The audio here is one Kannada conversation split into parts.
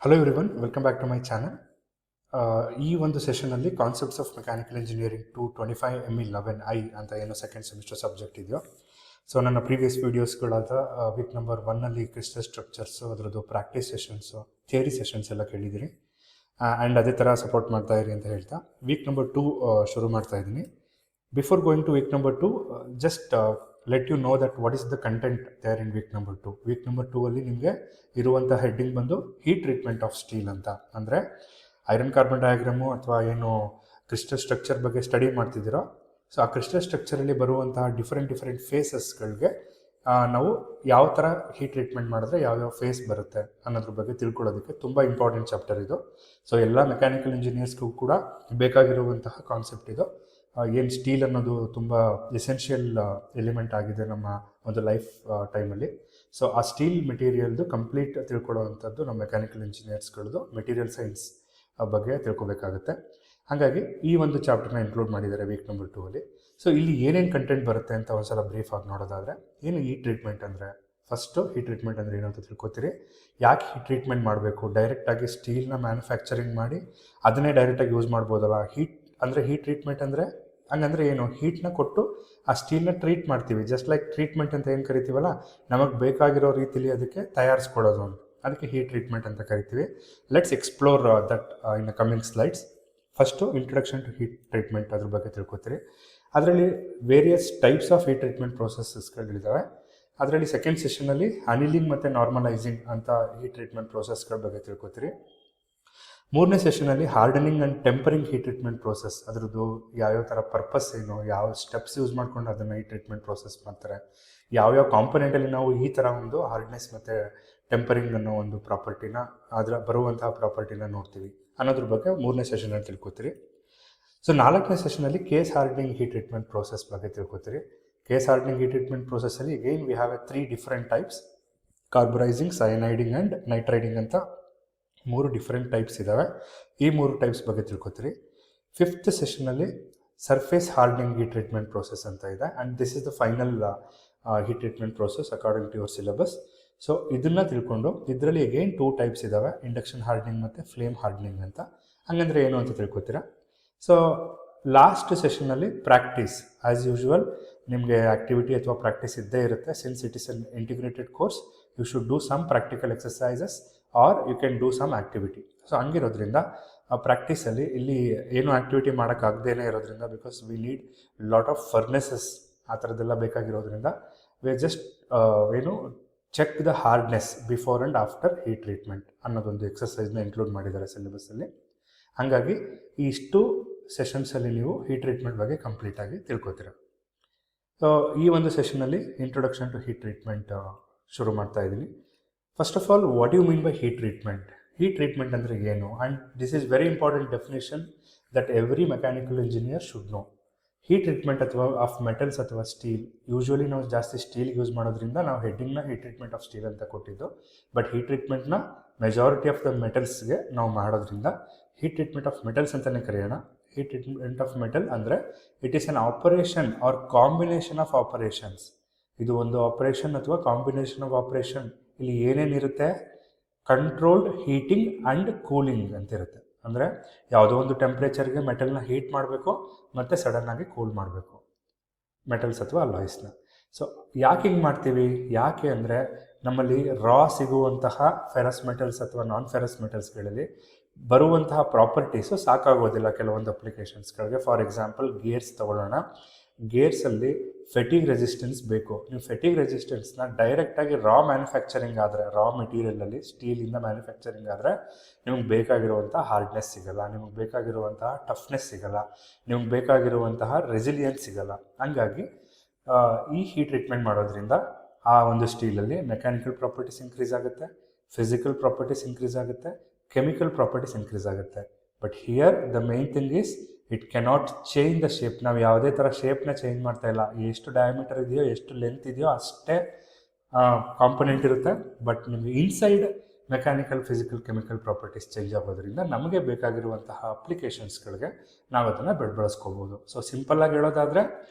Hello everyone, welcome back to my channel. ಈ ಒಂದು ಸೆಷನಲ್ಲಿ concepts of mechanical engineering 225ME11I ಅಂತ ಏನು ಸೆಕೆಂಡ್ ಸೆಮಿಸ್ಟರ್ ಸಬ್ಜೆಕ್ಟ್ ಇದೆಯೋ, ಸೊ ನನ್ನ ಪ್ರೀವಿಯಸ್ ವೀಡಿಯೋಸ್ಗಳಾದ ವೀಕ್ ನಂಬರ್ 1ನಲ್ಲಿ ಕ್ರಿಸ್ಟಲ್ ಸ್ಟ್ರಕ್ಚರ್ಸು, ಅದರದ್ದು ಪ್ರಾಕ್ಟೀಸ್ ಸೆಷನ್ಸು, ಥಿಯರಿ ಸೆಷನ್ಸ್ ಎಲ್ಲ ಕೇಳಿದ್ದೀರಿ. ಆ್ಯಂಡ್ ಅದೇ ಥರ ಸಪೋರ್ಟ್ ಮಾಡ್ತಾ ಇರಿ ಅಂತ ಹೇಳ್ತಾ ವೀಕ್ ನಂಬರ್ 2 ಶುರು ಮಾಡ್ತಾ ಇದ್ದೀನಿ. Before going to week number 2, just let you know that what is the content there in week number 2. Week number 2 ಅಲ್ಲಿ ನಿಮಗೆ ಇರುವಂಥ ಹೆಡ್ಡಿಂಗ್ ಬಂದು ಹೀಟ್ ಟ್ರೀಟ್ಮೆಂಟ್ ಆಫ್ ಸ್ಟೀಲ್ ಅಂತ. ಅಂದರೆ ಐರನ್ ಕಾರ್ಬನ್ ಡಯಾಗ್ರಾಮು ಅಥವಾ ಏನು ಕ್ರಿಸ್ಟಲ್ ಸ್ಟ್ರಕ್ಚರ್ ಬಗ್ಗೆ ಸ್ಟಡಿ ಮಾಡ್ತಿದ್ದೀರೋ, ಸೊ ಆ ಕ್ರಿಸ್ಟಲ್ ಸ್ಟ್ರಕ್ಚರಲ್ಲಿ ಬರುವಂತಹ ಡಿಫ್ರೆಂಟ್ ಫೇಸಸ್ಗಳಿಗೆ ನಾವು ಯಾವ ಥರ ಹೀಟ್ ಟ್ರೀಟ್ಮೆಂಟ್ ಮಾಡಿದ್ರೆ ಯಾವ್ಯಾವ ಫೇಸ್ ಬರುತ್ತೆ ಅನ್ನೋದ್ರ ಬಗ್ಗೆ ತಿಳ್ಕೊಳ್ಳೋದಕ್ಕೆ ತುಂಬ ಇಂಪಾರ್ಟೆಂಟ್ ಚಾಪ್ಟರ್ ಇದು. ಸೊ ಎಲ್ಲ ಮೆಕ್ಯಾನಿಕಲ್ ಇಂಜಿನಿಯರ್ಸ್ಗೂ ಕೂಡ ಬೇಕಾಗಿರುವಂತಹ ಕಾನ್ಸೆಪ್ಟ್ ಇದು. ಏನು ಸ್ಟೀಲ್ ಅನ್ನೋದು ತುಂಬ ಎಸೆನ್ಷಿಯಲ್ ಎಲಿಮೆಂಟ್ ಆಗಿದೆ ನಮ್ಮ ಒಂದು ಲೈಫ್ ಟೈಮಲ್ಲಿ. ಸೊ ಆ ಸ್ಟೀಲ್ ಮೆಟೀರಿಯಲ್ದು ಕಂಪ್ಲೀಟ್ ತಿಳ್ಕೊಳ್ಳೋವಂಥದ್ದು ನಮ್ಮ ಮೆಕ್ಯಾನಿಕಲ್ ಇಂಜಿನಿಯರ್ಸ್ಗಳದ್ದು ಮೆಟೀರಿಯಲ್ ಸೈನ್ಸ್ ಬಗ್ಗೆ ತಿಳ್ಕೊಬೇಕಾಗುತ್ತೆ. ಹಾಗಾಗಿ ಈ ಒಂದು ಚಾಪ್ಟರ್ನ ಇನ್ಕ್ಲೂಡ್ ಮಾಡಿದ್ದಾರೆ ವೀಕ್ ನಂಬರ್ 2 ಅಲ್ಲಿ. ಸೊ ಇಲ್ಲಿ ಏನೇನು ಕಂಟೆಂಟ್ ಬರುತ್ತೆ ಅಂತ ಒಂದ್ಸಲ ಬ್ರೀಫ್ ಆಗಿ ನೋಡೋದಾದರೆ, ಏನು ಹೀಟ್ ಟ್ರೀಟ್ಮೆಂಟ್ ಅಂದರೆ, ಫಸ್ಟು ಹೀಟ್ ಟ್ರೀಟ್ಮೆಂಟ್ ಅಂದರೆ ಏನು ಅಂತ ತಿಳ್ಕೊತೀರಿ. ಯಾಕೆ ಹೀಟ್ ಟ್ರೀಟ್ಮೆಂಟ್ ಮಾಡಬೇಕು? ಡೈರೆಕ್ಟಾಗಿ ಸ್ಟೀಲ್ನ ಮ್ಯಾನುಫ್ಯಾಕ್ಚರಿಂಗ್ ಮಾಡಿ ಅದನ್ನೇ ಡೈರೆಕ್ಟಾಗಿ ಯೂಸ್ ಮಾಡ್ಬೋದಲ್ಲ. ಹೀಟ್ ಟ್ರೀಟ್ಮೆಂಟ್ ಅಂದರೆ ಹಂಗಂದ್ರೆ ಏನು? ಹೀಟ್ನ ಕೊಟ್ಟು ಆ ಸ್ಟೀಲ್ನ ಟ್ರೀಟ್ ಮಾಡ್ತೀವಿ. ಜಸ್ಟ್ ಲೈಕ್ ಟ್ರೀಟ್ಮೆಂಟ್ ಅಂತ ಏನು ಕರಿತೀವಲ್ಲ, ನಮಗೆ ಬೇಕಾಗಿರೋ ರೀತಿಲಿ ಅದಕ್ಕೆ ತಯಾರಿಸ್ಕೊಡೋದು ಅಂತ, ಅದಕ್ಕೆ ಹೀಟ್ ಟ್ರೀಟ್ಮೆಂಟ್ ಅಂತ ಕರಿತೀವಿ. Let's explore that in coming slides. First introduction to heat treatment ಅದ್ರ ಬಗ್ಗೆ ತಿಳ್ಕೊತೀರಿ. ಅದರಲ್ಲಿ various types of heat treatment ಪ್ರೊಸೆಸಸ್ಗಳಿದ್ದಾವೆ. ಅದರಲ್ಲಿ ಸೆಕೆಂಡ್ ಸೆಷನಲ್ಲಿ ಅನಿಲಿಂಗ್ ಮತ್ತು ನಾರ್ಮಲೈಸಿಂಗ್ ಅಂತ ಹೀಟ್ ಟ್ರೀಟ್ಮೆಂಟ್ ಪ್ರೊಸೆಸ್ಗಳ ಬಗ್ಗೆ ತಿಳ್ಕೊತೀರಿ. ಮೂರನೇ ಸೆಷನಲ್ಲಿ hardening and tempering heat treatment process, ಅದರದ್ದು ಯಾವ್ಯಾವ ಥರ ಪರ್ಪಸ್ ಏನು, ಯಾವ ಸ್ಟೆಪ್ಸ್ ಯೂಸ್ ಮಾಡ್ಕೊಂಡು ಅದನ್ನು ಹೀಟ್ ಟ್ರೀಟ್ಮೆಂಟ್ ಪ್ರೋಸೆಸ್ ಮಾಡ್ತಾರೆ, ಯಾವ್ಯಾವ ಕಾಂಪೊನೆಂಟಲ್ಲಿ ನಾವು ಈ ಥರ ಒಂದು ಹಾರ್ಡ್ನೆಸ್ ಮತ್ತು ಟೆಂಪರಿಂಗ್ ಅನ್ನೋ ಒಂದು ಪ್ರಾಪರ್ಟಿನ, ಅದರ ಬರುವಂತಹ ಪ್ರಾಪರ್ಟಿನ ನೋಡ್ತೀವಿ ಅನ್ನೋದ್ರ ಬಗ್ಗೆ ಮೂರನೇ ಸೆಷನಲ್ಲಿ ತಿಳ್ಕೊತೀರಿ. ಸೊ ನಾಲ್ಕನೇ ಸೆಷನಲ್ಲಿ case hardening heat treatment process ಬಗ್ಗೆ ತಿಳ್ಕೊತೀರಿ. ಕೇಸ್ ಹಾರ್ಡನಿಂಗ್ ಹೀಟ್ ಟ್ರೀಟ್ಮೆಂಟ್ ಪ್ರೋಸೆಸ್ಸಲ್ಲಿ again we have 3 different types: carburising, cyaniding and nitriding ಅಂತ 3 ಡಿಫ್ರೆಂಟ್ ಟೈಪ್ಸ್ ಇದ್ದಾವೆ. ಈ 3 ಟೈಪ್ಸ್ ಬಗ್ಗೆ ತಿಳ್ಕೊತೀರಿ. ಫಿಫ್ತ್ ಸೆಷನಲ್ಲಿ surface hardening heat treatment process ಅಂತ ಇದೆ, and this is the final heat treatment process according to your syllabus. So ಇದನ್ನು ತಿಳ್ಕೊಂಡು ಇದರಲ್ಲಿ ಅಗೇನ್ 2 ಟೈಪ್ಸ್ ಇದ್ದಾವೆ: ಇಂಡಕ್ಷನ್ ಹಾರ್ಡನಿಂಗ್ ಮತ್ತು ಫ್ಲೇಮ್ ಹಾರ್ಡನಿಂಗ್ ಅಂತ. ಹಂಗಂದ್ರೆ ಏನು ಅಂತ ತಿಳ್ಕೊತೀರಾ. ಸೊ ಲಾಸ್ಟ್ ಸೆಷನ್ನಲ್ಲಿ ಪ್ರಾಕ್ಟೀಸ್, ಆ್ಯಸ್ ಯೂಶುವಲ್ ನಿಮಗೆ ಆ್ಯಕ್ಟಿವಿಟಿ ಅಥವಾ ಪ್ರಾಕ್ಟೀಸ್ ಇದ್ದೇ ಇರುತ್ತೆ. Since it is an integrated course, you should do some practical exercises or you can do some activity. So ಹಂಗಿರೋದ್ರಿಂದ ಆ ಪ್ರಾಕ್ಟೀಸಲ್ಲಿ ಇಲ್ಲಿ ಏನು ಆ್ಯಕ್ಟಿವಿಟಿ ಮಾಡೋಕ್ಕಾಗದೇ ಇರೋದ್ರಿಂದ, because we need lot of furnaces ಆ ಥರದ್ದೆಲ್ಲ ಬೇಕಾಗಿರೋದ್ರಿಂದ, ವಿ ಜಸ್ಟ್ ಏನು check the hardness before and after heat treatment ಅನ್ನೋದೊಂದು ಎಕ್ಸಸೈಸ್ನ ಇನ್ಕ್ಲೂಡ್ ಮಾಡಿದ್ದಾರೆ ಸಿಲೆಬಸ್ಸಲ್ಲಿ. ಹಾಗಾಗಿ ಇಷ್ಟು ಸೆಷನ್ಸಲ್ಲಿ ನೀವು ಹೀಟ್ ಟ್ರೀಟ್ಮೆಂಟ್ ಬಗ್ಗೆ ಕಂಪ್ಲೀಟಾಗಿ ತಿಳ್ಕೊತೀರ. ಸೊ ಈ ಒಂದು ಸೆಷನಲ್ಲಿ ಇಂಟ್ರೊಡಕ್ಷನ್ ಟು ಹೀಟ್ ಟ್ರೀಟ್ಮೆಂಟ್ ಶುರು ಮಾಡ್ತಾ ಇದ್ದೀನಿ. First of all, what you mean by heat treatment? Heat treatment ಅಂದರೆ ಏನು? And this is very important definition that every mechanical engineer should know. Heat treatment ಅಥವಾ ಆಫ್ ಮೆಟಲ್ಸ್ ಅಥವಾ ಸ್ಟೀಲ್, ಯೂಶ್ವಲಿ ನಾವು ಜಾಸ್ತಿ ಸ್ಟೀಲ್ಗೆ ಯೂಸ್ ಮಾಡೋದ್ರಿಂದ ನಾವು ಹೆಡ್ಡಿಂಗ್ನ ಹೀಟ್ ಟ್ರೀಟ್ಮೆಂಟ್ ಆಫ್ ಸ್ಟೀಲ್ ಅಂತ ಕೊಟ್ಟಿದ್ದು. ಬಟ್ ಹೀಟ್ ಟ್ರೀಟ್ಮೆಂಟ್ನ ಮೆಜಾರಿಟಿ ಆಫ್ ದ ಮೆಟಲ್ಸ್ಗೆ ನಾವು ಮಾಡೋದ್ರಿಂದ ಹೀಟ್ ಟ್ರೀಟ್ಮೆಂಟ್ ಆಫ್ ಮೆಟಲ್ಸ್ ಅಂತಲೇ ಕರೆಯೋಣ. ಹೀಟ್ ಟ್ರೀಟ್ಮೆಂಟ್ ಆಫ್ ಮೆಟಲ್ ಅಂದರೆ it is an operation or combination of operations. ಇದು ಒಂದು ಆಪರೇಷನ್ ಅಥವಾ ಕಾಂಬಿನೇಷನ್ ಆಫ್ ಆಪರೇಷನ್. ಇಲ್ಲಿ ಏನೇನಿರುತ್ತೆ? ಕಂಟ್ರೋಲ್ಡ್ ಹೀಟಿಂಗ್ ಆ್ಯಂಡ್ ಕೂಲಿಂಗ್ ಅಂತಿರುತ್ತೆ. ಅಂದರೆ ಯಾವುದೋ ಒಂದು ಟೆಂಪ್ರೇಚರ್ಗೆ ಮೆಟಲ್ನ ಹೀಟ್ ಮಾಡಬೇಕು ಮತ್ತು ಸಡನ್ನಾಗಿ ಕೂಲ್ ಮಾಡಬೇಕು ಮೆಟಲ್ಸ್ ಅಥವಾ ಅಲಾಯ್ಸ್ನ. ಸೊ ಯಾಕೆ ಹಿಂಗೆ ಮಾಡ್ತೀವಿ? ಯಾಕೆ ಅಂದರೆ ನಮ್ಮಲ್ಲಿ ರಾ ಸಿಗುವಂತಹ ಫೆರಸ್ ಮೆಟಲ್ಸ್ ಅಥವಾ ನಾನ್ ಫೆರಸ್ ಮೆಟಲ್ಸ್ಗಳಲ್ಲಿ ಬರುವಂತಹ ಪ್ರಾಪರ್ಟೀಸು ಸಾಕಾಗೋದಿಲ್ಲ ಕೆಲವೊಂದು ಅಪ್ಲಿಕೇಶನ್ಸ್ಗಳಿಗೆ. ಫಾರ್ ಎಕ್ಸಾಂಪಲ್, ಗೇರ್ಸ್ ತಗೊಳ್ಳೋಣ. ಗೇರ್ಸಲ್ಲಿ ಫೆಟಿಗ್ ರೆಸಿಸ್ಟೆನ್ಸ್ ಬೇಕು. ನೀವು ಫೆಟಿಗ್ ರೆಸಿಸ್ಟೆನ್ಸ್ನ ಡೈರೆಕ್ಟಾಗಿ ರಾ ಮ್ಯಾನುಫ್ಯಾಕ್ಚರಿಂಗ್ ಆದರೆ, ರಾ ಮೆಟೀರಿಯಲಲ್ಲಿ ಸ್ಟೀಲಿಂದ ಮ್ಯಾನುಫ್ಯಾಕ್ಚರಿಂಗ್ ಆದರೆ ನಿಮಗೆ ಬೇಕಾಗಿರುವಂಥ ಹಾರ್ಡ್ನೆಸ್ ಸಿಗೋಲ್ಲ, ನಿಮಗೆ ಬೇಕಾಗಿರುವಂತಹ ಟಫ್ನೆಸ್ ಸಿಗೋಲ್ಲ, ನಿಮಗೆ ಬೇಕಾಗಿರುವಂತಹ ರೆಸಿಲಿಯನ್ಸ್ ಸಿಗೋಲ್ಲ. ಹಂಗಾಗಿ ಈ ಹೀಟ್ ಟ್ರೀಟ್ಮೆಂಟ್ ಮಾಡೋದ್ರಿಂದ ಆ ಒಂದು ಸ್ಟೀಲಲ್ಲಿ ಮೆಕ್ಯಾನಿಕಲ್ ಪ್ರಾಪರ್ಟೀಸ್ ಇನ್ಕ್ರೀಸ್ ಆಗುತ್ತೆ, ಫಿಸಿಕಲ್ ಪ್ರಾಪರ್ಟೀಸ್ ಇನ್ಕ್ರೀಸ್ ಆಗುತ್ತೆ, ಕೆಮಿಕಲ್ ಪ್ರಾಪರ್ಟೀಸ್ ಇನ್ಕ್ರೀಸ್ ಆಗುತ್ತೆ. But here the main thing is it cannot change the shape. ನಾವು ಯಾವುದೇ ಥರ ಶೇಪ್ನ ಚೇಂಜ್ ಮಾಡ್ತಾ ಇಲ್ಲ. ಎಷ್ಟು ಡಯಾಮೀಟರ್ ಇದೆಯೋ, ಎಷ್ಟು ಲೆಂತ್ ಇದೆಯೋ ಅಷ್ಟೇ ಕಾಂಪೊನೆಂಟ್ ಇರುತ್ತೆ. ಬಟ್ ನಿಮಗೆ inside mechanical, physical, chemical properties change ಆಗೋದ್ರಿಂದ ನಮಗೆ ಬೇಕಾಗಿರುವಂತಹ ಅಪ್ಲಿಕೇಶನ್ಸ್ಗಳಿಗೆ ನಾವು ಅದನ್ನು ಬಳಸ್ಕೋಬೋದು. ಸೊ ಸಿಂಪಲ್ಲಾಗಿ ಹೇಳೋದಾದರೆ,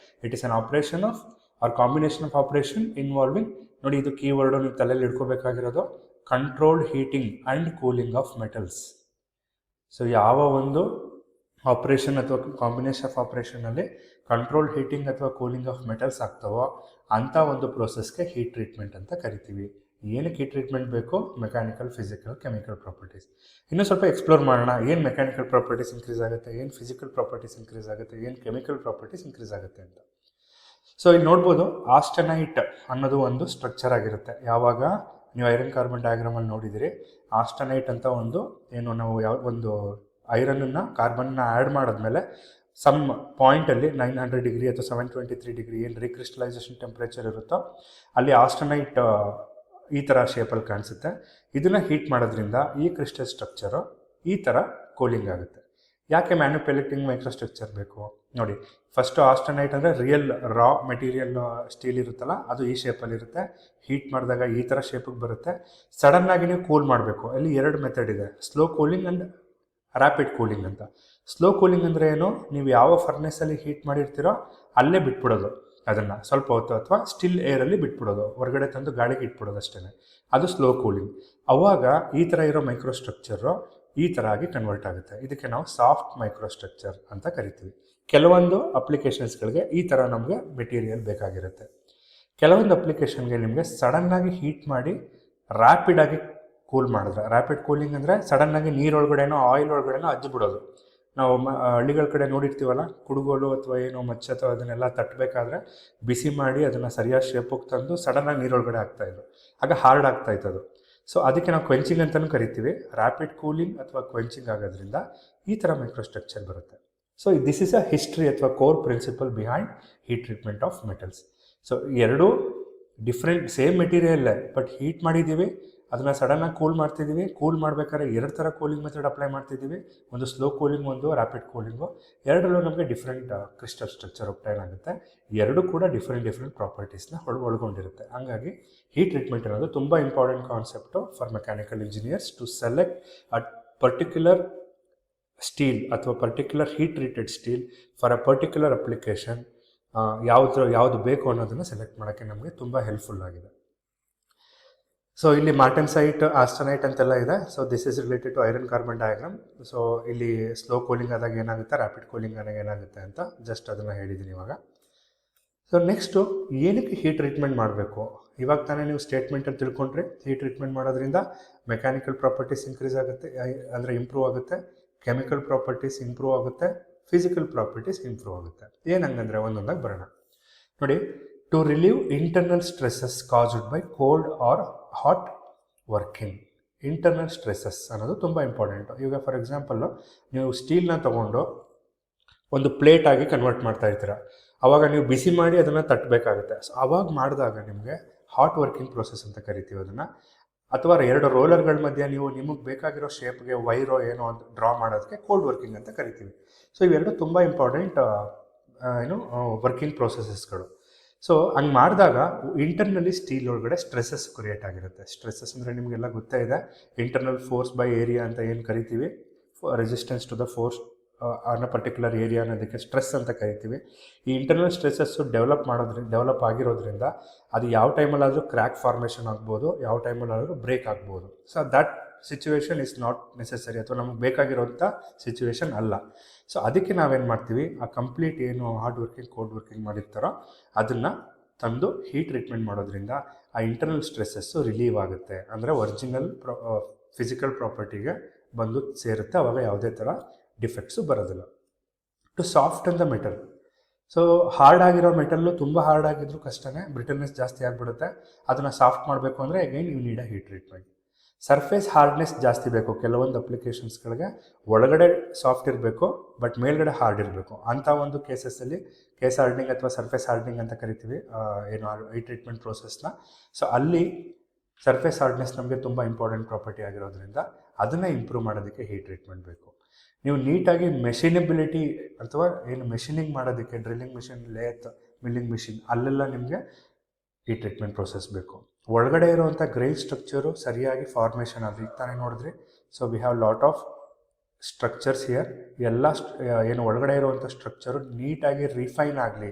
it is an operation of or combination of operation involving, ನೋಡಿ ಇದು ಕೀವರ್ಡು ನೀವು ತಲೆಯಲ್ಲಿ ಇಟ್ಕೋಬೇಕಾಗಿರೋದು, controlled heating and cooling of metals. So ಯಾವ ಒಂದು ಆಪ್ರೇಷನ್ ಅಥವಾ ಕಾಂಬಿನೇಷನ್ ಆಫ್ ಆಪ್ರೇಷನಲ್ಲಿ ಕಂಟ್ರೋಲ್ಡ್ ಹೀಟಿಂಗ್ ಅಥವಾ ಕೂಲಿಂಗ್ ಆಫ್ ಮೆಟಲ್ಸ್ ಆಗ್ತಾವೋ ಅಂಥ ಒಂದು ಪ್ರೋಸೆಸ್ಗೆ ಹೀಟ್ ಟ್ರೀಟ್ಮೆಂಟ್ ಅಂತ ಕರಿತೀವಿ. ಏನಕ್ಕೆ ಹೀಟ್ ಟ್ರೀಟ್ಮೆಂಟ್ ಬೇಕು? Mechanical, physical, chemical properties. ಇನ್ನೂ ಸ್ವಲ್ಪ ಎಕ್ಸ್ಪ್ಲೋರ್ ಮಾಡೋಣ. ಏನು ಮೆಕ್ಯಾನಿಕಲ್ ಪ್ರಾಪರ್ಟೀಸ್ ಇನ್ಕ್ರೀಸ್ ಆಗುತ್ತೆ, ಏನು ಫಿಸಿಕಲ್ ಪ್ರಾಪರ್ಟೀಸ್ ಇನ್ಕ್ರೀಸ್ ಆಗುತ್ತೆ, ಏನು ಕೆಮಿಕಲ್ ಪ್ರಾಪರ್ಟೀಸ್ ಇನ್ಕ್ರೀಸ್ ಆಗುತ್ತೆ ಅಂತ. ಸೊ ಇಲ್ಲಿ ನೋಡ್ಬೋದು, ಆಸ್ಟನೈಟ್ ಅನ್ನೋದು ಒಂದು ಸ್ಟ್ರಕ್ಚರ್ ಆಗಿರುತ್ತೆ. ಯಾವಾಗ ನೀವು ಐರನ್ ಕಾರ್ಬನ್ ಡಯಾಗ್ರಾಮಲ್ಲಿ ನೋಡಿದಿರಿ, ಆಸ್ಟನೈಟ್ ಅಂತ ಏನು ನಾವು ಒಂದು ಐರನ್ನ ಕಾರ್ಬನ್ನ ಆ್ಯಡ್ ಮಾಡಿದ್ಮೇಲೆ ಸಮ್ ಪಾಯಿಂಟಲ್ಲಿ 900 ಡಿಗ್ರಿ ಅಥವಾ 723 ಡಿಗ್ರಿ ಏನು ರೀಕ್ರಿಸ್ಟಲೈಸೇಷನ್ ಟೆಂಪ್ರೇಚರ್ ಇರುತ್ತೋ ಅಲ್ಲಿ ಆಸ್ಟನೈಟ್ ಈ ಥರ ಶೇಪಲ್ಲಿ ಕಾಣಿಸುತ್ತೆ. ಇದನ್ನು ಹೀಟ್ ಮಾಡೋದ್ರಿಂದ ಈ ಕ್ರಿಸ್ಟಲ್ ಸ್ಟ್ರಕ್ಚರು ಈ ಥರ ಕೂಲಿಂಗ್ ಆಗುತ್ತೆ. ಯಾಕೆ ಮ್ಯಾನ್ಯುಪ್ಯುಲೇಟಿಂಗ್ ಮೈಕ್ರೋಸ್ಟ್ರಕ್ಚರ್ ಬೇಕು ನೋಡಿ. ಫಸ್ಟು ಆಸ್ಟನೈಟ್ ಅಂದರೆ ರಿಯಲ್ ರಾ ಮೆಟೀರಿಯಲ್ ಸ್ಟೀಲ್ ಇರುತ್ತಲ್ಲ, ಅದು ಈ ಶೇಪಲ್ಲಿರುತ್ತೆ. ಹೀಟ್ ಮಾಡಿದಾಗ ಈ ಥರ ಶೇಪಿಗೆ ಬರುತ್ತೆ. ಸಡನ್ನಾಗಿ ನೀವು ಕೂಲ್ ಮಾಡಬೇಕು. ಅಲ್ಲಿ 2 ಮೆಥಡ್ ಇದೆ, slow cooling and rapid cooling ಅಂತ. ಸ್ಲೋ ಕೂಲಿಂಗ್ ಅಂದರೆ ಏನು? ನೀವು ಯಾವ ಫರ್ನೆಸಲ್ಲಿ ಹೀಟ್ ಮಾಡಿರ್ತೀರೋ ಅಲ್ಲೇ ಬಿಟ್ಬಿಡೋದು ಅದನ್ನು ಸ್ವಲ್ಪ ಹೊತ್ತು, ಅಥವಾ ಸ್ಟಿಲ್ ಏರಲ್ಲಿ ಬಿಟ್ಬಿಡೋದು, ಹೊರಗಡೆ ತಂದು ಗಾಳಿಗೆ ಇಟ್ಬಿಡೋದು ಅಷ್ಟೇ. ಅದು ಸ್ಲೋ ಕೂಲಿಂಗ್. ಅವಾಗ ಈ ಥರ ಇರೋ ಮೈಕ್ರೋಸ್ಟ್ರಕ್ಚರು ಈ ಥರ ಆಗಿ ಕನ್ವರ್ಟ್ ಆಗುತ್ತೆ. ಇದಕ್ಕೆ ನಾವು ಸಾಫ್ಟ್ ಮೈಕ್ರೋಸ್ಟ್ರಕ್ಚರ್ ಅಂತ ಕರಿತೀವಿ. ಕೆಲವೊಂದು ಅಪ್ಲಿಕೇಶನ್ಸ್ಗಳಿಗೆ ಈ ಥರ ನಮಗೆ ಮೆಟೀರಿಯಲ್ ಬೇಕಾಗಿರುತ್ತೆ. ಕೆಲವೊಂದು ಅಪ್ಲಿಕೇಶನ್ಗೆ ನಿಮಗೆ ಸಡನ್ನಾಗಿ ಹೀಟ್ ಮಾಡಿ ರ್ಯಾಪಿಡಾಗಿ ಕೂಲ್ ಮಾಡಿದ್ರೆ, ರ್ಯಾಪಿಡ್ ಕೂಲಿಂಗ್ ಅಂದರೆ ಸಡನ್ನಾಗಿ ನೀರೊಳಗಡೆನೋ ಆಯಿಲ್ ಒಳಗಡೆನೋ ಅಜ್ಜಿ ಬಿಡೋದು. ನಾವು ಹಳ್ಳಿಗಳ ಕಡೆ ನೋಡಿರ್ತೀವಲ್ಲ, ಕುಡುಗೋಲು ಅಥವಾ ಏನೋ ಮಚ್ಚ ಅಥವಾ ಅದನ್ನೆಲ್ಲ ತಟ್ಟಬೇಕಾದ್ರೆ ಬಿಸಿ ಮಾಡಿ ಅದನ್ನು ಸರಿಯಾದ ಶೇಪಿಗೆ ತಂದು ಸಡನ್ನಾಗಿ ನೀರೊಳಗಡೆ ಹಾಕ್ತಾಯಿದ್ರು. ಆಗ ಹಾರ್ಡ್ ಆಗ್ತಾಯಿತ್ತು ಅದು. ಸೊ ಅದಕ್ಕೆ ನಾವು ಕ್ವೆಂಚಿಂಗ್ ಅಂತಲೂ ಕರಿತೀವಿ. ರ್ಯಾಪಿಡ್ ಕೂಲಿಂಗ್ ಅಥವಾ ಕ್ವೆಂಚಿಂಗ್ ಆಗೋದ್ರಿಂದ ಈ ಥರ ಮೈಕ್ರೋಸ್ಟ್ರಕ್ಚರ್ ಬರುತ್ತೆ. So this is a history ಅಥವಾ core principle behind heat treatment of metals. So ಎರಡೂ ಡಿಫ್ರೆಂಟ್ ಸೇಮ್ ಮೆಟೀರಿಯಲ್ಲೇ, ಬಟ್ ಹೀಟ್ ಮಾಡಿದ್ದೀವಿ, ಅದನ್ನು ಸಡನ್ನಾಗಿ ಕೂಲ್ ಮಾಡ್ತಿದ್ದೀವಿ. ಕೂಲ್ ಮಾಡಬೇಕಾದ್ರೆ 2 ಥರ ಕೂಲಿಂಗ್ ಮೆಥಡ್ ಅಪ್ಲೈ ಮಾಡ್ತಿದ್ದೀವಿ, ಒಂದು ಸ್ಲೋ ಕೂಲಿಂಗ್, ಒಂದು ರ್ಯಾಪಿಡ್ ಕೂಲಿಂಗು. ಎರಡರಲ್ಲೂ ನಮಗೆ ಡಿಫ್ರೆಂಟ್ ಕ್ರಿಸ್ಟಲ್ ಸ್ಟ್ರಕ್ಚರ್ ಒಪ್ಟೈನ್ ಆಗುತ್ತೆ. ಎರಡೂ ಕೂಡ ಡಿಫ್ರೆಂಟ್ ಪ್ರಾಪರ್ಟೀಸ್ನ ಒಳಗೊಂಡಿರುತ್ತೆ. ಹಾಗಾಗಿ ಹೀಟ್ ಟ್ರೀಟ್ಮೆಂಟ್ ಅನ್ನೋದು ತುಂಬ important concept for mechanical engineers to select a particular steel ಅಥವಾ particular heat treated steel for a particular application. ಯಾವುದು ಬೇಕು ಅನ್ನೋದನ್ನು ಸೆಲೆಕ್ಟ್ ಮಾಡೋಕ್ಕೆ ನಮಗೆ ತುಂಬ ಹೆಲ್ಪ್ಫುಲ್ ಆಗಿದೆ. ಸೊ ಇಲ್ಲಿ ಮಾರ್ಟೆನ್ಸೈಟ್, ಆಸ್ಟನೈಟ್ ಅಂತೆಲ್ಲ ಇದೆ. So this is related to iron carbon diagram. So ಇಲ್ಲಿ ಸ್ಲೋ ಕೂಲಿಂಗ್ ಆದಾಗ ಏನಾಗುತ್ತೆ, ರ್ಯಾಪಿಡ್ ಕೂಲಿಂಗ್ ಆದಾಗ ಏನಾಗುತ್ತೆ ಅಂತ ಜಸ್ಟ್ ಅದನ್ನು ಹೇಳಿದ್ದೀನಿ ಇವಾಗ. ಸೊ ನೆಕ್ಸ್ಟು ಏನಕ್ಕೆ ಹೀಟ್ ಟ್ರೀಟ್ಮೆಂಟ್ ಮಾಡಬೇಕು? ಇವಾಗ ತಾನೇ ನೀವು ಸ್ಟೇಟ್ಮೆಂಟಲ್ಲಿ ತಿಳ್ಕೊಂಡ್ರೆ, ಹೀಟ್ ಟ್ರೀಟ್ಮೆಂಟ್ ಮಾಡೋದ್ರಿಂದ ಮೆಕ್ಯಾನಿಕಲ್ ಪ್ರಾಪರ್ಟೀಸ್ ಇನ್ಕ್ರೀಸ್ ಆಗುತ್ತೆ, ಅಂದರೆ ಇಂಪ್ರೂವ್ ಆಗುತ್ತೆ, ಕೆಮಿಕಲ್ ಪ್ರಾಪರ್ಟೀಸ್ ಇಂಪ್ರೂವ್ ಆಗುತ್ತೆ, ಫಿಸಿಕಲ್ ಪ್ರಾಪರ್ಟೀಸ್ ಇಂಪ್ರೂವ್ ಆಗುತ್ತೆ. ಏನಂಗಂದರೆ ಒಂದೊಂದಾಗಿ ಬರೋಣ ನೋಡಿ. To relieve internal stresses caused by cold or hot working. Internal stresses ಅನ್ನೋದು ತುಂಬ ಇಂಪಾರ್ಟೆಂಟು. ಈಗ ಫಾರ್ ಎಕ್ಸಾಂಪಲ್ಲು ನೀವು ಸ್ಟೀಲ್ನ ತೊಗೊಂಡು ಒಂದು ಪ್ಲೇಟಾಗಿ ಕನ್ವರ್ಟ್ ಮಾಡ್ತಾ ಇರ್ತೀರ. ಆವಾಗ ನೀವು ಬಿಸಿ ಮಾಡಿ ಅದನ್ನು ತಟ್ಟಬೇಕಾಗುತ್ತೆ. ಸೊ ಆವಾಗ ಮಾಡಿದಾಗ ನಿಮಗೆ ಹಾಟ್ ವರ್ಕಿಂಗ್ ಪ್ರೋಸೆಸ್ ಅಂತ ಕರಿತೀವಿ ಅದನ್ನು. ಅಥವಾ 2 ರೋಲರ್ಗಳ ಮಧ್ಯೆ ನೀವು ನಿಮಗೆ ಬೇಕಾಗಿರೋ ಶೇಪ್ಗೆ ವೈರೋ ಏನೋ ಒಂದು ಡ್ರಾ ಮಾಡೋದಕ್ಕೆ ಕೋಲ್ಡ್ ವರ್ಕಿಂಗ್ ಅಂತ ಕರಿತೀವಿ. ಸೊ ಇವೆರಡು ತುಂಬ ಇಂಪಾರ್ಟೆಂಟ್ ವರ್ಕಿಂಗ್ ಪ್ರೋಸೆಸಸ್ಗಳು. ಸೊ ಹಂಗೆ ಮಾಡಿದಾಗ ಇಂಟರ್ನಲ್ಲಿ ಸ್ಟೀಲ್ ಒಳಗಡೆ ಸ್ಟ್ರೆಸ್ಸಸ್ ಕ್ರಿಯೇಟ್ ಆಗಿರುತ್ತೆ. ಸ್ಟ್ರೆಸ್ಸಸ್ ಅಂದರೆ ನಿಮಗೆಲ್ಲ ಗೊತ್ತೇ ಇದೆ, ಇಂಟರ್ನಲ್ ಫೋರ್ಸ್ ಬೈ ಏರಿಯಾ ಅಂತ ಏನು ಕರಿತೀವಿ. ರೆಸಿಸ್ಟೆನ್ಸ್ ಟು ದ ಫೋರ್ಸ್ ಅನ್ನೋ ಪರ್ಟಿಕ್ಯುಲರ್ ಏರಿಯಾ ಅನ್ನೋದಕ್ಕೆ ಸ್ಟ್ರೆಸ್ ಅಂತ ಕರಿತೀವಿ. ಈ ಇಂಟರ್ನಲ್ ಸ್ಟ್ರೆಸ್ಸಸ್ಸು ಡೆವಲಪ್ ಆಗಿರೋದ್ರಿಂದ ಅದು ಯಾವ ಟೈಮಲ್ಲಾದರೂ ಕ್ರ್ಯಾಕ್ ಫಾರ್ಮೇಷನ್ ಆಗ್ಬೋದು, ಯಾವ ಟೈಮಲ್ಲಾದರೂ ಬ್ರೇಕ್ ಆಗ್ಬೋದು. So that situation is not necessary, ಅಥವಾ ನಮಗೆ ಬೇಕಾಗಿರೋಂಥ ಸಿಚುವೇಶನ್ ಅಲ್ಲ. ಸೊ ಅದಕ್ಕೆ ನಾವೇನು ಮಾಡ್ತೀವಿ, ಆ ಕಂಪ್ಲೀಟ್ ಏನು ಹಾರ್ಡ್ ವರ್ಕಿಂಗ್ ಕೋಲ್ಡ್ ವರ್ಕಿಂಗ್ ಮಾಡಿರ್ತಾರೋ ಅದನ್ನು ತಂದು ಹೀಟ್ ಟ್ರೀಟ್ಮೆಂಟ್ ಮಾಡೋದ್ರಿಂದ ಆ ಇಂಟರ್ನಲ್ ಸ್ಟ್ರೆಸ್ಸಸ್ಸು ರಿಲೀವ್ ಆಗುತ್ತೆ. ಅಂದರೆ ಒರಿಜಿನಲ್ ಫಿಸಿಕಲ್ ಪ್ರಾಪರ್ಟಿಗೆ ಬಂದು ಸೇರುತ್ತೆ. ಆವಾಗ ಯಾವುದೇ ಥರ ಡಿಫೆಕ್ಟ್ಸು ಬರೋದಿಲ್ಲ. To soft the metal. So hard ಆಗಿರೋ ಮೆಟಲ್ಲು ತುಂಬ ಹಾರ್ಡ್ ಆಗಿದ್ರೂ ಕಷ್ಟನೇ, ಬ್ರಿಟಲ್ನೆಸ್ ಜಾಸ್ತಿ ಆಗಿಬಿಡುತ್ತೆ. ಅದನ್ನು ಸಾಫ್ಟ್ ಮಾಡಬೇಕು ಅಂದರೆ again you need a heat treatment. Surface hardness ಜಾಸ್ತಿ ಬೇಕು ಕೆಲವೊಂದು ಅಪ್ಲಿಕೇಶನ್ಸ್ಗಳಿಗೆ. ಒಳಗಡೆ ಸಾಫ್ಟ್ ಇರಬೇಕು ಬಟ್ ಮೇಲ್ಗಡೆ ಹಾರ್ಡ್ ಇರಬೇಕು. ಅಂಥ ಒಂದು ಕೇಸಸ್ಸಲ್ಲಿ ಕೇಸ್ ಹಾರ್ಡ್ನಿಂಗ್ ಅಥವಾ ಸರ್ಫೇಸ್ ಹಾರ್ಡ್ನಿಂಗ್ ಅಂತ ಕರಿತೀವಿ ಏನು ಹೀಟ್ ಟ್ರೀಟ್ಮೆಂಟ್ ಪ್ರೋಸೆಸ್ನ. ಸೊ ಅಲ್ಲಿ ಸರ್ಫೇಸ್ ಹಾರ್ಡ್ನೆಸ್ ನಮಗೆ ತುಂಬ ಇಂಪಾರ್ಟೆಂಟ್ ಪ್ರಾಪರ್ಟಿ ಆಗಿರೋದ್ರಿಂದ ಅದನ್ನು ಇಂಪ್ರೂವ್ ಮಾಡೋದಕ್ಕೆ ಹೀಟ್ ಟ್ರೀಟ್ಮೆಂಟ್ ಬೇಕು. ನೀವು ನೀಟಾಗಿ ಮೆಷಿನಬಿಲಿಟಿ ಅಥವಾ ಏನು ಮೆಷಿನಿಂಗ್ ಮಾಡೋದಕ್ಕೆ drilling machine, lathe, milling machine ಅಲ್ಲೆಲ್ಲ ನಿಮಗೆ ಈ ಟ್ರೀಟ್ಮೆಂಟ್ ಪ್ರೋಸೆಸ್ ಬೇಕು. ಒಳಗಡೆ ಇರುವಂಥ ಗ್ರೈನ್ ಸ್ಟ್ರಕ್ಚರು ಸರಿಯಾಗಿ ಫಾರ್ಮೇಷನ್ ಆಗಲಿ. ಈಗ ತಾನೇ ನೋಡಿದ್ರಿ. So we have lot of structures here. ಎಲ್ಲ ಏನು ಒಳಗಡೆ ಇರುವಂಥ ಸ್ಟ್ರಕ್ಚರು ನೀಟಾಗಿ ರಿಫೈನ್ ಆಗಲಿ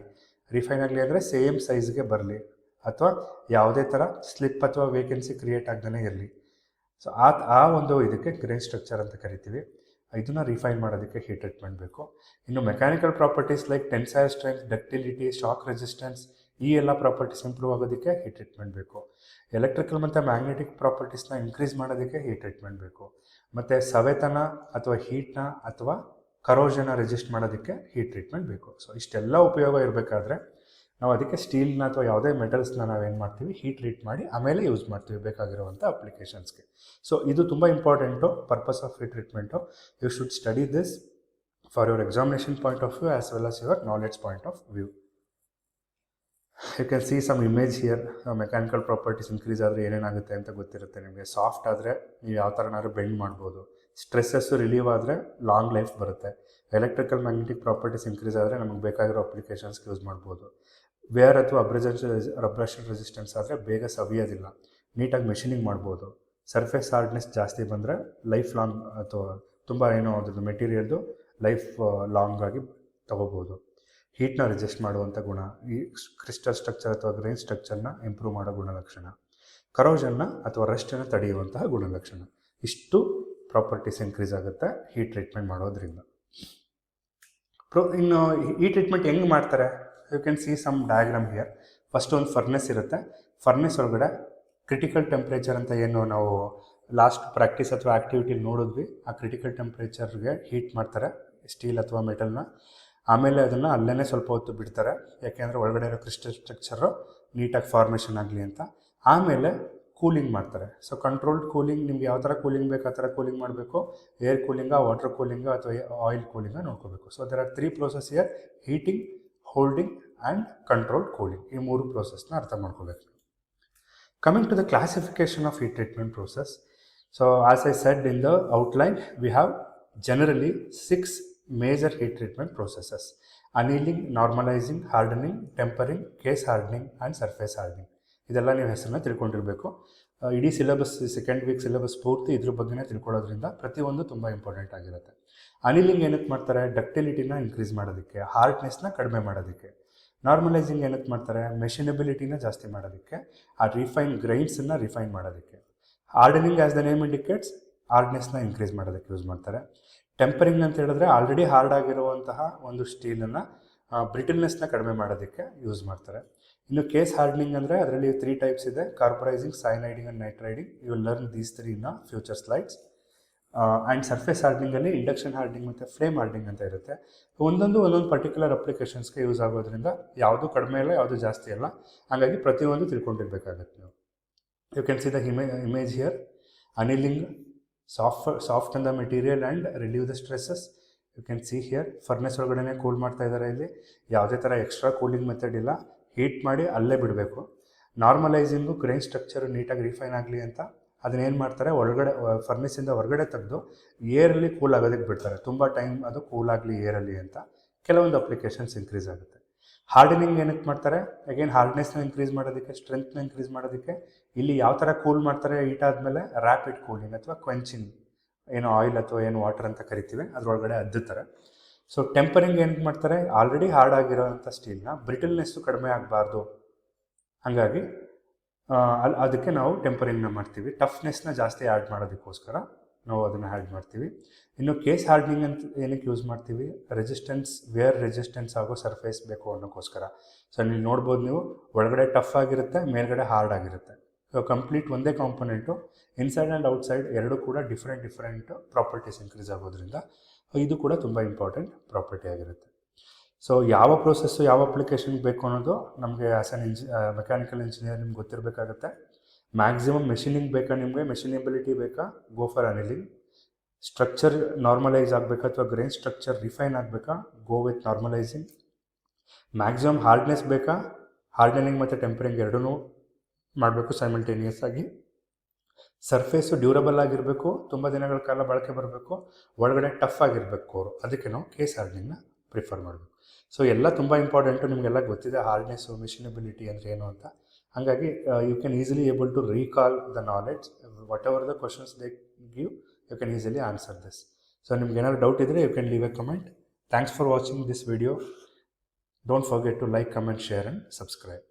ಅಂದರೆ ಸೇಮ್ ಸೈಜ್ಗೆ ಬರಲಿ, ಅಥವಾ ಯಾವುದೇ ಥರ ಸ್ಲಿಪ್ ಅಥವಾ ವೇಕೆನ್ಸಿ ಕ್ರಿಯೇಟ್ ಆಗ್ದೇ ಇರಲಿ. ಸೊ ಆ ಒಂದು ಇದಕ್ಕೆ ಗ್ರೈನ್ ಸ್ಟ್ರಕ್ಚರ್ ಅಂತ ಕರಿತೀವಿ. ಇದನ್ನು ರಿಫೈನ್ ಮಾಡೋದಕ್ಕೆ ಹೀಟ್ ಟ್ರೀಟ್ಮೆಂಟ್ ಬೇಕು. ಇನ್ನು mechanical properties like tensile strength, ductility, shock resistance, ಈ ಎಲ್ಲ ಪ್ರಾಪರ್ಟೀಸ್ ಇಂಪ್ರೂವ್ ಆಗೋದಕ್ಕೆ ಹೀಟ್ ಟ್ರೀಟ್ಮೆಂಟ್ ಬೇಕು. ಎಲೆಕ್ಟ್ರಿಕಲ್ ಮತ್ತು ಮ್ಯಾಗ್ನೆಟಿಕ್ ಪ್ರಾಪರ್ಟೀಸ್ನ ಇನ್ಕ್ರೀಸ್ ಮಾಡೋದಕ್ಕೆ ಹೀಟ್ ಟ್ರೀಟ್ಮೆಂಟ್ ಬೇಕು. ಮತ್ತು ಸವೆತನ ಅಥವಾ ಹೀಟ್ನ ಅಥವಾ ಕರೋಷನ್ನ ರೆಸಿಸ್ಟ್ ಮಾಡೋದಕ್ಕೆ ಹೀಟ್ ಟ್ರೀಟ್ಮೆಂಟ್ ಬೇಕು. ಸೊ ಇಷ್ಟೆಲ್ಲ ಉಪಯೋಗ ಇರಬೇಕಾದ್ರೆ ನಾವು ಅದಕ್ಕೆ ಸ್ಟೀಲ್ನ ಅಥವಾ ಯಾವುದೇ ಮೆಟಲ್ಸ್ನ ನಾವೇನು ಮಾಡ್ತೀವಿ, ಹೀಟ್ ಟ್ರೀಟ್ ಮಾಡಿ ಆಮೇಲೆ ಯೂಸ್ ಮಾಡ್ತೀವಿ ಬೇಕಾಗಿರುವಂಥ ಅಪ್ಲಿಕೇಶನ್ಸ್ಗೆ. ಸೊ ಇದು ತುಂಬ important purpose of heat treatment. You should study this for your examination point of view as well as your knowledge point of view. You can see some image here. Mechanical properties increase ಆದರೆ ಏನೇನಾಗುತ್ತೆ ಅಂತ ಗೊತ್ತಿರುತ್ತೆ ನಿಮಗೆ. ಸಾಫ್ಟ್ ಆದರೆ ನೀವು ಯಾವ ಥರನಾದ್ರೂ ಬೆಂಡ್ ಮಾಡ್ಬೋದು. ಸ್ಟ್ರೆಸ್ಸಸ್ಸು ರಿಲೀವ್ ಆದರೆ ಲಾಂಗ್ ಲೈಫ್ ಬರುತ್ತೆ. ಎಲೆಕ್ಟ್ರಿಕಲ್ ಮ್ಯಾಗ್ನೆಟಿಕ್ ಪ್ರಾಪರ್ಟೀಸ್ ಇನ್ಕ್ರೀಸ್ ಆದರೆ ನಮಗೆ ಬೇಕಾಗಿರೋ ಅಪ್ಲಿಕೇಶನ್ಸ್ಗೆ ಯೂಸ್ ಮಾಡ್ಬೋದು. ವೇರ್ ಅಥವಾ ಅಬ್ರೇಷನ್ ರೆಸಿಸ್ಟೆನ್ಸ್ ಆದರೆ ಬೇಗ ಸವಿಯೋದಿಲ್ಲ, ನೀಟಾಗಿ ಮೆಷಿನಿಂಗ್ ಮಾಡ್ಬೋದು. ಸರ್ಫೇಸ್ ಹಾರ್ಡ್ನೆಸ್ ಜಾಸ್ತಿ ಬಂದರೆ ಲೈಫ್ ಲಾಂಗ್ ಅಥವಾ ತುಂಬ ಏನೋ ಅದ್ರದ್ದು ಮೆಟೀರಿಯಲ್ದು ಲೈಫ್ ಲಾಂಗ್ ಆಗಿ ತೊಗೋಬೋದು. ಹೀಟ್ನ ರೆಸಿಸ್ಟ್ ಮಾಡುವಂಥ ಗುಣ, ಈ ಕ್ರಿಸ್ಟಲ್ ಸ್ಟ್ರಕ್ಚರ್ ಅಥವಾ ಗ್ರೈನ್ ಸ್ಟ್ರಕ್ಚರ್ನ ಇಂಪ್ರೂವ್ ಮಾಡೋ ಗುಣಲಕ್ಷಣ, ಕರೋಷನ್ನ ಅಥವಾ ರಸ್ಟನ್ನು ತಡೆಯುವಂತಹ ಗುಣಲಕ್ಷಣ. ಇಷ್ಟು ಪ್ರಾಪರ್ಟೀಸ್ ಇನ್ಕ್ರೀಸ್ ಆಗುತ್ತೆ ಹೀಟ್ ಟ್ರೀಟ್ಮೆಂಟ್ ಮಾಡೋದ್ರಿಂದ. ಇನ್ನು ಈ ಟ್ರೀಟ್ಮೆಂಟ್ ಹೆಂಗೆ ಮಾಡ್ತಾರೆ? You can see some diagram here. First ಒಂದು ಫರ್ನೆಸ್ ಇರುತ್ತೆ. ಫರ್ನೆಸ್ ಒಳಗಡೆ ಕ್ರಿಟಿಕಲ್ ಟೆಂಪ್ರೇಚರ್ ಅಂತ ಏನು ನಾವು ಲಾಸ್ಟ್ ಪ್ರಾಕ್ಟೀಸ್ ಅಥವಾ ಆ್ಯಕ್ಟಿವಿಟಿಲಿ ನೋಡಿದ್ವಿ, ಆ ಕ್ರಿಟಿಕಲ್ ಟೆಂಪ್ರೇಚರ್ಗೆ ಹೀಟ್ ಮಾಡ್ತಾರೆ ಸ್ಟೀಲ್ ಅಥವಾ ಮೆಟಲ್ನ. ಆಮೇಲೆ ಅದನ್ನು ಅಲ್ಲೇ ಸ್ವಲ್ಪ ಹೊತ್ತು ಬಿಡ್ತಾರೆ, ಯಾಕೆಂದರೆ ಒಳಗಡೆ ಇರೋ ಕ್ರಿಸ್ಟಲ್ ಸ್ಟ್ರಕ್ಚರು ನೀಟಾಗಿ ಫಾರ್ಮೇಷನ್ ಆಗಲಿ ಅಂತ. ಆಮೇಲೆ ಕೂಲಿಂಗ್ ಮಾಡ್ತಾರೆ. ಸೊ ಕಂಟ್ರೋಲ್ಡ್ ಕೂಲಿಂಗ್, ನಿಮ್ಗೆ ಯಾವ ಥರ ಕೂಲಿಂಗ್ ಬೇಕು ಆ ಥರ ಕೂಲಿಂಗ್ ಮಾಡಬೇಕು. ಏರ್ ಕೂಲಿಂಗಾ, ವಾಟರ್ ಕೂಲಿಂಗಾ ಅಥವಾ ಆಯಿಲ್ ಕೂಲಿಂಗಾ ನೋಡ್ಕೋಬೇಕು. So there are 3 process here: heating, holding and controlled cooling. ಈ 3 ಪ್ರೋಸೆಸ್ನ ಅರ್ಥ ಮಾಡ್ಕೋಬೇಕು. Coming to the classification of heat treatment process. So as I said in the outline, we have generally 6 major heat treatment processes: annealing, normalizing, hardening, tempering, case hardening and surface hardening. ಇದೆಲ್ಲ ನೀವು ಹೆಸರನ್ನ ತಿಳ್ಕೊಂಡಿರಬೇಕು. ಇಡೀ ಸಿಲೆಬಸ್, ಸೆಕೆಂಡ್ ವೀಕ್ ಸಿಲೆಬಸ್ ಪೂರ್ತಿ ಇದ್ರ ಬಗ್ಗೆನೇ ತಿಳ್ಕೊಳ್ಳೋದ್ರಿಂದ ಪ್ರತಿಯೊಂದು ತುಂಬ ಇಂಪಾರ್ಟೆಂಟ್ ಆಗಿರುತ್ತೆ. ಅನಿಲಿಂಗ್ ಏನಕ್ಕೆ ಮಾಡ್ತಾರೆ? ಡಕ್ಟಿಲಿಟಿನ ಇನ್ಕ್ರೀಸ್ ಮಾಡೋದಕ್ಕೆ, ಹಾರ್ಡ್ನೆಸ್ನ ಕಡಿಮೆ ಮಾಡೋದಕ್ಕೆ. ನಾರ್ಮಲೈಸಿಂಗ್ ಏನಕ್ಕೆ ಮಾಡ್ತಾರೆ? ಮೆಷಿನಬಿಲಿಟಿನ ಜಾಸ್ತಿ ಮಾಡೋದಕ್ಕೆ, ಆ ರಿಫೈನ್ ಗ್ರೈನ್ಸನ್ನು ರಿಫೈನ್ ಮಾಡೋದಕ್ಕೆ. Hardening as the name indicates, ಹಾರ್ಡ್ನೆಸ್ನ ಇನ್ಕ್ರೀಸ್ ಮಾಡೋದಕ್ಕೆ ಯೂಸ್ ಮಾಡ್ತಾರೆ. ಟೆಂಪರಿಂಗ್ ಅಂತ ಹೇಳಿದ್ರೆ ಆಲ್ರೆಡಿ ಹಾರ್ಡ್ ಆಗಿರುವಂತಹ ಒಂದು ಸ್ಟೀಲನ್ನು ಬ್ರಿಟಲ್ನೆಸ್ನ ಕಡಿಮೆ ಮಾಡೋದಕ್ಕೆ ಯೂಸ್ ಮಾಡ್ತಾರೆ. ಇನ್ನು ಕೇಸ್ ಹಾರ್ಡನಿಂಗ್ ಅಂದರೆ ಅದರಲ್ಲಿ 3 ಟೈಪ್ಸ್ ಇದೆ: carburising, cyaniding and nitriding. You will learn these 3 in future slides. And surface ಹಾರ್ಡನಿಂಗಲ್ಲಿ ಇಂಡಕ್ಷನ್ ಹಾರ್ಡನಿಂಗ್ ಮತ್ತು ಫ್ಲೇಮ್ ಹಾರ್ಡನಿಂಗ್ ಅಂತ ಇರುತ್ತೆ. ಒಂದೊಂದು ಪರ್ಟಿಕ್ಯುಲರ್ ಅಪ್ಲಿಕೇಶನ್ಸ್ಗೆ ಯೂಸ್ ಆಗೋದ್ರಿಂದ ಯಾವುದು ಕಡಿಮೆ ಇಲ್ಲ, ಯಾವುದು ಜಾಸ್ತಿ ಇಲ್ಲ. ಹಾಗಾಗಿ ಪ್ರತಿಯೊಂದು ತಿಳ್ಕೊಂಡಿರ್ಬೇಕಾಗತ್ತೆ ನೀವು. You can see the image here. Annealing, soften the material and relieve the stresses. You can see here furnace ಒಳಗಡೆ ಕೂಲ್ ಮಾಡ್ತಾ ಇದ್ದಾರೆ. ಇಲ್ಲಿ ಯಾವುದೇ ಥರ ಎಕ್ಸ್ಟ್ರಾ ಕೂಲಿಂಗ್ ಮೆಥಡ್ ಇಲ್ಲ, ಹೀಟ್ ಮಾಡಿ ಅಲ್ಲೇ ಬಿಡಬೇಕು. ನಾರ್ಮಲೈಸಿಂಗು, ಗ್ರೈನ್ ಸ್ಟ್ರಕ್ಚರು ನೀಟಾಗಿ ರಿಫೈನ್ ಆಗಲಿ ಅಂತ ಅದನ್ನೇನು ಮಾಡ್ತಾರೆ, ಒಳಗಡೆ ಫರ್ನೆಸ್ಸಿಂದ ಹೊರಗಡೆ ತೆಗೆದು ಏರಲ್ಲಿ ಕೂಲ್ ಆಗೋದಕ್ಕೆ ಬಿಡ್ತಾರೆ. ತುಂಬ ಟೈಮ್ ಅದು ಕೂಲ್ ಆಗಲಿ ಏರಲ್ಲಿ ಅಂತ. ಕೆಲವೊಂದು ಅಪ್ಲಿಕೇಶನ್ಸ್ ಇನ್ಕ್ರೀಸ್ ಆಗುತ್ತೆ. ಹಾರ್ಡನಿಂಗ್ ಏನಕ್ಕೆ ಮಾಡ್ತಾರೆ? ಅಗೇನ್ ಹಾರ್ಡ್ನೆಸ್ನ ಇನ್ಕ್ರೀಸ್ ಮಾಡೋದಕ್ಕೆ, ಸ್ಟ್ರೆಂತ್ನ ಇನ್ಕ್ರೀಸ್ ಮಾಡೋದಕ್ಕೆ. ಇಲ್ಲಿ ಯಾವ ಥರ ಕೂಲ್ ಮಾಡ್ತಾರೆ ಹೀಟ್ ಆದಮೇಲೆ? ರ್ಯಾಪಿಡ್ ಕೂಲಿಂಗ್ ಅಥವಾ ಕ್ವೆಂಚಿಂಗ್, ಏನೋ ಆಯಿಲ್ ಅಥವಾ ಏನು ವಾಟರ್ ಅಂತ ಕರಿತೀವಿ ಅದರೊಳಗಡೆ ಅದ್ದುತ್ತಾರೆ. ಸೊ ಟೆಂಪರಿಂಗ್ ಏನಕ್ಕೆ ಮಾಡ್ತಾರೆ? ಆಲ್ರೆಡಿ ಹಾರ್ಡ್ ಆಗಿರೋವಂಥ ಸ್ಟೀಲ್ನ ಬ್ರಿಟಲ್ನೆಸ್ಸು ಕಡಿಮೆ ಆಗಬಾರ್ದು, ಹಾಗಾಗಿ ಅದಕ್ಕೆ ನಾವು ಟೆಂಪರಿಂಗ್ನ ಮಾಡ್ತೀವಿ. ಟಫ್ನೆಸ್ನ ಜಾಸ್ತಿ ಆ್ಯಡ್ ಮಾಡೋದಕ್ಕೋಸ್ಕರ ನಾವು ಅದನ್ನು ಆ್ಯಡ್ ಮಾಡ್ತೀವಿ. ಇನ್ನು ಕೇಸ್ ಹಾರ್ಡನಿಂಗ್ ಅಂತ ಏನಕ್ಕೆ ಯೂಸ್ ಮಾಡ್ತೀವಿ? ವೇರ್ ರೆಸಿಸ್ಟೆನ್ಸ್ ಆಗೋ ಸರ್ಫೇಸ್ ಬೇಕು ಅನ್ನೋಕ್ಕೋಸ್ಕರ. ಸೊ ನೀವು ನೋಡ್ಬೋದು, ನೀವು ಒಳಗಡೆ ಟಫ್ ಆಗಿರುತ್ತೆ, ಮೇಲ್ಗಡೆ ಹಾರ್ಡ್ ಆಗಿರುತ್ತೆ. ಸೊ ಕಂಪ್ಲೀಟ್ ಒಂದೇ ಕಾಂಪೊನೆಂಟು, ಇನ್ಸೈಡ್ ಆ್ಯಂಡ್ ಔಟ್ಸೈಡ್ ಎರಡೂ ಕೂಡ ಡಿಫ್ರೆಂಟ್ ಪ್ರಾಪರ್ಟೀಸ್ ಇನ್ಕ್ರೀಸ್ ಆಗೋದ್ರಿಂದ ಇದು ಕೂಡ ತುಂಬ ಇಂಪಾರ್ಟೆಂಟ್ ಪ್ರಾಪರ್ಟಿ ಆಗಿರುತ್ತೆ. ಸೊ ಯಾವ ಪ್ರೋಸೆಸ್ಸು ಯಾವ ಅಪ್ಲಿಕೇಶನ್ಗೆ ಬೇಕು ಅನ್ನೋದು ನಮಗೆ ಆ್ಯಸ್ ಆನ್ ಮೆಕ್ಯಾನಿಕಲ್ ಇಂಜಿನಿಯರ್ ನಿಮ್ಗೆ ಗೊತ್ತಿರಬೇಕಾಗತ್ತೆ. ಮ್ಯಾಕ್ಸಿಮಮ್ ಮೆಷಿನಿಂಗ್ ಬೇಕಾ ನಿಮಗೆ, ಮೆಷಿನಬಿಲಿಟಿ ಬೇಕಾ? Go for annealing. Structure normalise ಆಗಬೇಕಾ ಅಥವಾ ಗ್ರೈನ್ ಸ್ಟ್ರಕ್ಚರ್ ರಿಫೈನ್ ಆಗಬೇಕಾ? Go with normalising. Maximum hardness ಬೇಕಾ? ಹಾರ್ಡನಿಂಗ್ ಮತ್ತು ಟೆಂಪರಿಂಗ್ ಎರಡೂ ಮಾಡಬೇಕು ಸೈಮಲ್ಟೇನಿಯಸ್ ಆಗಿ. ಸರ್ಫೇಸು ಡ್ಯೂರಬಲ್ ಆಗಿರಬೇಕು, ತುಂಬ ದಿನಗಳ ಕಾಲ ಬಳಕೆ ಬರಬೇಕು, ಒಳಗಡೆ ಟಫ್ ಆಗಿರಬೇಕು ಅವರು. ಅದಕ್ಕೆ ನಾವು ಕೇಸ್ ಹಾರ್ಡನಿಂಗ್ನ ಪ್ರಿಫರ್ ಮಾಡಬೇಕು. ಸೊ ಎಲ್ಲ ತುಂಬ ಇಂಪಾರ್ಟೆಂಟು, ನಿಮಗೆಲ್ಲ ಗೊತ್ತಿದೆ ಹಾರ್ಡ್ನೆಸ್ಸು, ಮೆಷಿನಬಿಲಿಟಿ ಅಂದರೆ ಏನು ಅಂತ. ಹಾಗಾಗಿ you can easily able to recall the knowledge. Whatever the questions they give, you can easily answer this. So ನಿಮ್ಗೆ ಏನಾದ್ರು ಡೌಟ್ ಇದ್ದರೆ you can leave a comment. Thanks for watching this video. Don't forget to like, comment, share and subscribe.